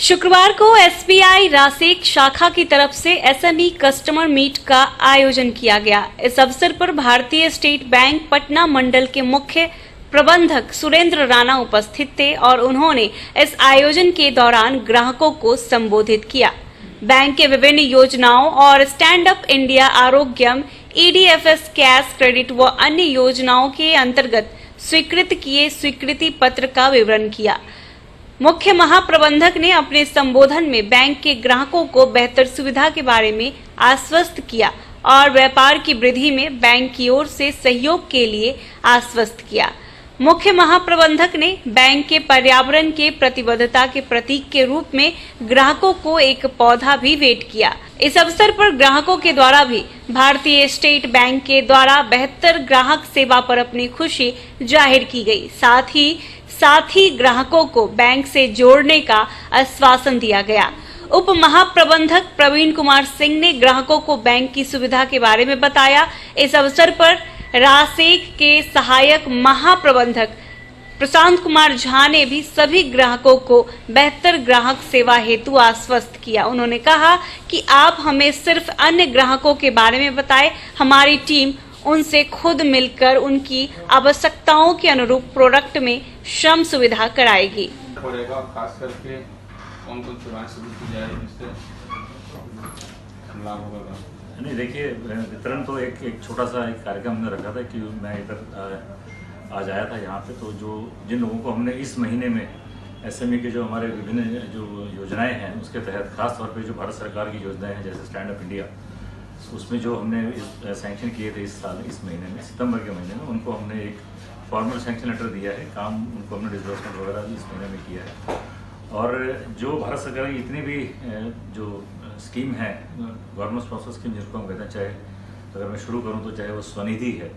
शुक्रवार को एसबीआई रासेक शाखा की तरफ से एसएमई कस्टमर मीट का आयोजन किया गया। इस अवसर पर भारतीय स्टेट बैंक पटना मंडल के मुख्य प्रबंधक सुरेंद्र राणा उपस्थित थे और उन्होंने इस आयोजन के दौरान ग्राहकों को संबोधित किया। बैंक के विभिन्न योजनाओं और स्टैंड अप इंडिया आरोग्यम, ईडीएफएस कैश क्रेडिट व अन्य योजनाओं के अंतर्गत स्वीकृत किए स्वीकृति पत्र का विवरण किया। मुख्य महाप्रबंधक ने अपने संबोधन में बैंक के ग्राहकों को बेहतर सुविधा के बारे में आश्वस्त किया और व्यापार की वृद्धि में बैंक की ओर से सहयोग के लिए आश्वस्त किया। मुख्य महाप्रबंधक ने बैंक के पर्यावरण के प्रतिबद्धता के प्रतीक के रूप में ग्राहकों को एक पौधा भी भेंट किया। इस अवसर पर ग्राहकों के द्वारा भी भारतीय स्टेट बैंक के द्वारा बेहतर ग्राहक सेवा पर अपनी खुशी जाहिर की गई। साथ ही ग्राहकों को बैंक से जोड़ने का आश्वासन दिया गया। उप महाप्रबंधक प्रवीण कुमार सिंह ने ग्राहकों को बैंक की सुविधा के बारे में बताया। इस अवसर पर रासेक के सहायक महाप्रबंधक प्रशांत कुमार झा ने भी सभी ग्राहकों को बेहतर ग्राहक सेवा हेतु आश्वस्त किया। उन्होंने कहा कि आप हमें सिर्फ अन्य ग्राहकों के बारे में बताएं, हमारी टीम उनसे खुद मिलकर उनकी आवश्यकताओं के अनुरूप प्रोडक्ट में श्रम सुविधा कराएगी। खास करके कौन-कौन सेवाएं शुरू की जाए जिससे लाभ होगा? नहीं, देखिए, वितरण तो एक छोटा सा एक कार्यक्रम हमने रखा था कि मैं इधर आज आया था यहाँ पे, तो जिन लोगों को हमने इस महीने में एसएमई के जो हमारे विभिन्न जो योजनाएं हैं उसके तहत खास तौर पे जो भारत सरकार की योजनाएं हैं जैसे स्टैंड अप इंडिया, उसमें जो हमने सैंक्शन किए थे इस महीने में, सितंबर के महीने में, उनको हमने एक फॉर्मल सैंक्शन लेटर दिया है। काम उनको हमने डिस्बर्समेंट वगैरह इस महीने में किया है। और जो भारत सरकार की इतनी भी जो स्कीम है, गवर्नमेंट स्पॉन्सर स्कीम जिनको हम कहते हैं, चाहे अगर मैं शुरू करूं तो चाहे वो स्वनिधि है,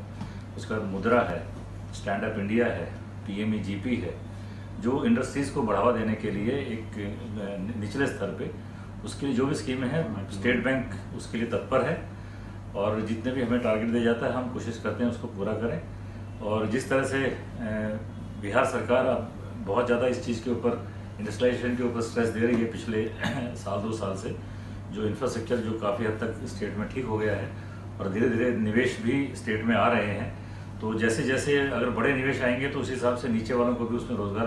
उसके बाद मुद्रा है, स्टैंड अप इंडिया है, पीएमईजीपी है, जो इंडस्ट्रीज़ को बढ़ावा देने के लिए एक निचले स्तर पे उसके लिए जो भी स्कीमें हैं स्टेट बैंक उसके लिए तत्पर है और जितने भी हमें टारगेट दिया जाता है हम कोशिश करते हैं उसको पूरा करें। और जिस तरह से बिहार सरकार अब बहुत ज़्यादा इस चीज़ के ऊपर, इंडस्ट्रियलाइजेशन के ऊपर स्ट्रेस दे रही है पिछले साल 2 साल से, जो इंफ्रास्ट्रक्चर जो काफ़ी हद तक स्टेट में ठीक हो गया है और धीरे धीरे निवेश भी स्टेट में आ रहे हैं। तो जैसे जैसे अगर बड़े निवेश आएंगे तो उस हिसाब से नीचे वालों को भी उसमें रोजगार